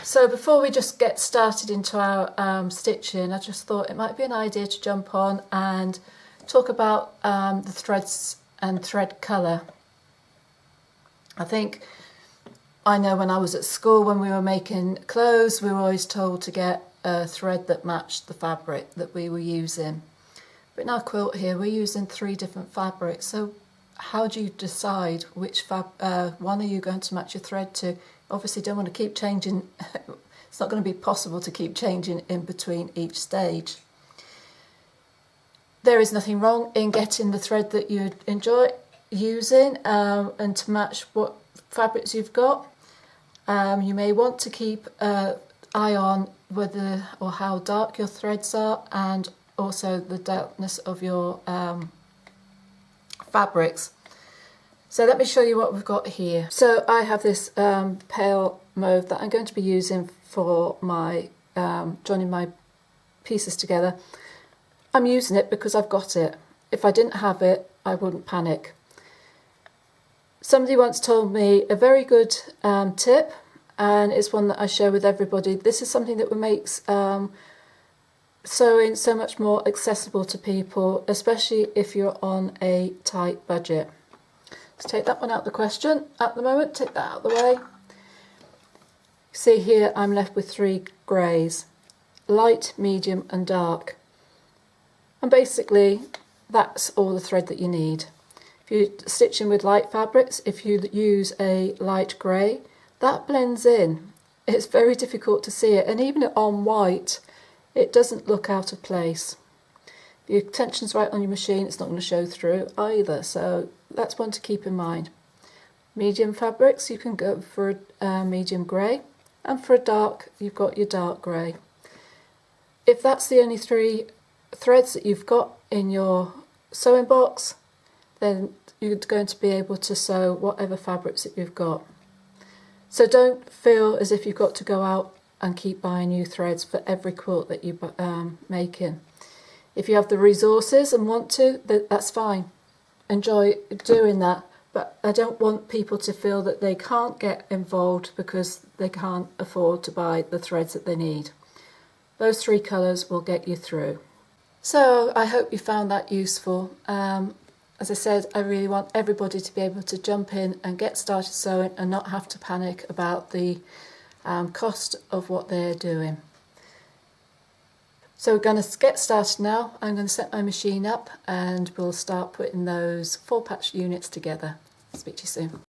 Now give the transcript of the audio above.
So before we just get started into our stitching, I just thought it might be an idea to jump on and talk about the threads and thread colour. I know when I was at school, when we were making clothes, we were always told to get a thread that matched the fabric that we were using. But in our quilt here, we're using 3 different fabrics. So how do you decide which one are you going to match your thread to? Obviously don't want to keep changing. It's not going to be possible to keep changing in between each stage. There is nothing wrong in getting the thread that you enjoy using and to match what fabrics you've got. You may want to keep an eye on whether or how dark your threads are, and also the darkness of your fabrics. So let me show you what we've got here. So I have this pale mauve that I'm going to be using for my joining my pieces together. I'm using it because I've got it. If I didn't have it, I wouldn't panic. Somebody once told me a very good tip, and it's one that I share with everybody. This is something that makes sewing so much more accessible to people, especially if you're on a tight budget. Let's take that one out of the question at the moment, take that out of the way. See here I'm left with 3 greys, light, medium and dark. And basically that's all the thread that you need. If you're stitching with light fabrics, if you use a light grey, that blends in. It's very difficult to see it, and even on white it doesn't look out of place. If your tension's right on your machine, it's not going to show through either, so that's one to keep in mind. Medium fabrics, you can go for a medium grey, and for a dark, you've got your dark grey. If that's the only 3 threads that you've got in your sewing box, then you're going to be able to sew whatever fabrics that you've got. So don't feel as if you've got to go out and keep buying new threads for every quilt that you're making. If you have the resources and want to, that's fine. Enjoy doing that, but I don't want people to feel that they can't get involved because they can't afford to buy the threads that they need. Those 3 colours will get you through. So I hope you found that useful. As I said, I really want everybody to be able to jump in and get started sewing and not have to panic about the cost of what they're doing. So we're going to get started now. I'm going to set my machine up and we'll start putting those 4 patch units together. Speak to you soon.